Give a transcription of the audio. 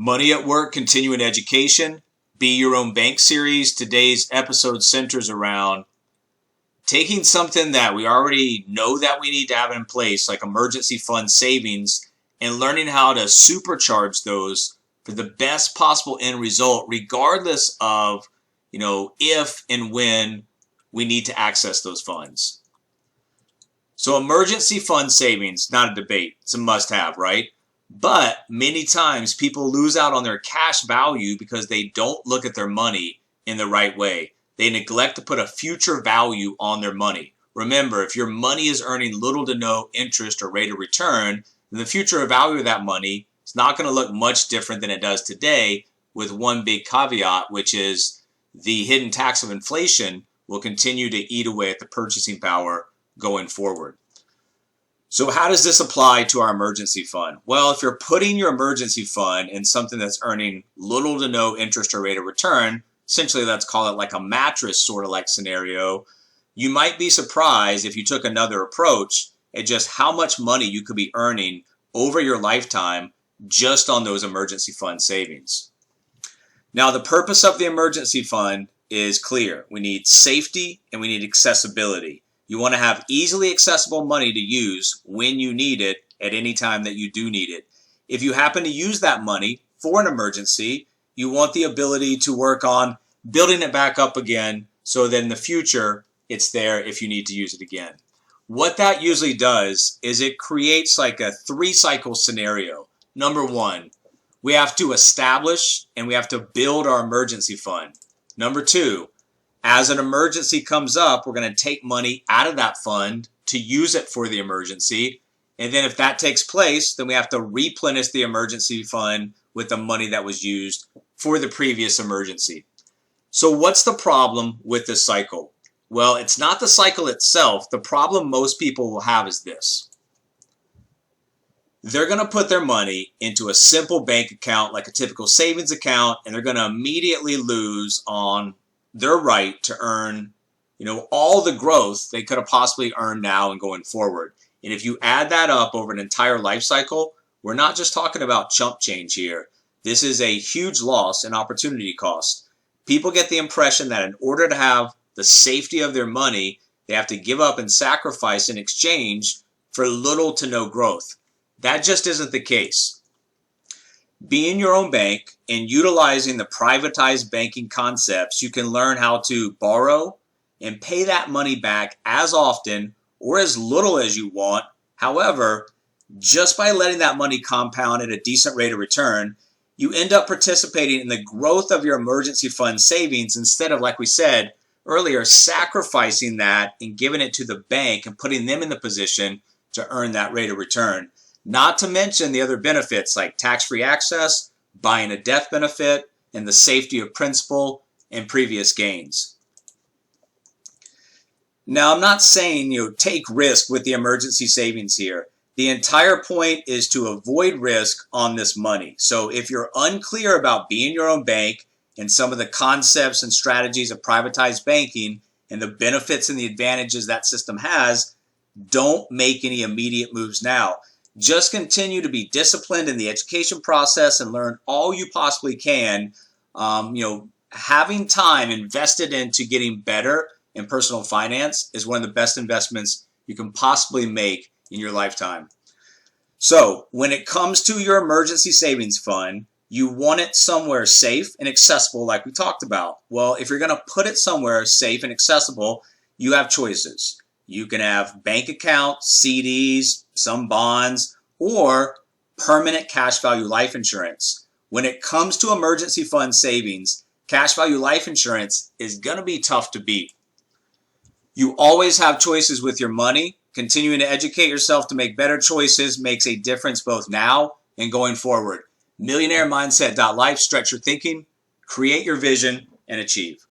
Money at Work, Continuing Education, Be Your Own Bank series. Today's episode centers around taking something that we already know that we need to have in place, like emergency fund savings, and learning how to supercharge those for the best possible end result, regardless of, if and when we need to access those funds. So emergency fund savings, not a debate. It's a must-have, right? But many times people lose out on their cash value because they don't look at their money in the right way. They neglect to put a future value on their money. Remember, if your money is earning little to no interest or rate of return, then the future value of that money is not going to look much different than it does today, with one big caveat, which is the hidden tax of inflation will continue to eat away at the purchasing power going forward. So how does this apply to our emergency fund? Well, if you're putting your emergency fund in something that's earning little to no interest or rate of return, essentially let's call it like a mattress sort of like scenario, you might be surprised if you took another approach at just how much money you could be earning over your lifetime just on those emergency fund savings. Now, the purpose of the emergency fund is clear. We need safety and we need accessibility. You want to have easily accessible money to use when you need it at any time that you do need it. If you happen to use that money for an emergency, you want the ability to work on building it back up again so that in the future it's there if you need to use it again. What that usually does is it creates like a 3-cycle scenario. Number one, we have to establish and we have to build our emergency fund. Number two, as an emergency comes up, we're going to take money out of that fund to use it for the emergency. And then if that takes place, then we have to replenish the emergency fund with the money that was used for the previous emergency. So what's the problem with this cycle? Well, it's not the cycle itself. The problem most people will have is this. They're going to put their money into a simple bank account like a typical savings account, and they're going to immediately lose on their right to earn, all the growth they could have possibly earned now and going forward. And if you add that up over an entire life cycle, we're not just talking about chump change here. This is a huge loss and opportunity cost. People get the impression that in order to have the safety of their money, they have to give up and sacrifice in exchange for little to no growth. That just isn't the case. Being your own bank and utilizing the privatized banking concepts, you can learn how to borrow and pay that money back as often or as little as you want. However, just by letting that money compound at a decent rate of return, you end up participating in the growth of your emergency fund savings instead of, like we said earlier, sacrificing that and giving it to the bank and putting them in the position to earn that rate of return. Not to mention the other benefits like tax-free access, buying a death benefit, and the safety of principal and previous gains. Now, I'm not saying, take risk with the emergency savings here. The entire point is to avoid risk on this money. So if you're unclear about being your own bank and some of the concepts and strategies of privatized banking and the benefits and the advantages that system has, don't make any immediate moves now. Just continue to be disciplined in the education process and learn all you possibly can. Having time invested into getting better in personal finance is one of the best investments you can possibly make in your lifetime. So when it comes to your emergency savings fund, you want it somewhere safe and accessible like we talked about. Well, if you're going to put it somewhere safe and accessible, you have choices. You can have bank accounts, CDs, some bonds, or permanent cash value life insurance. When it comes to emergency fund savings, cash value life insurance is going to be tough to beat. You always have choices with your money. Continuing to educate yourself to make better choices makes a difference both now and going forward. MillionaireMindset.life, stretch your thinking, create your vision, and achieve.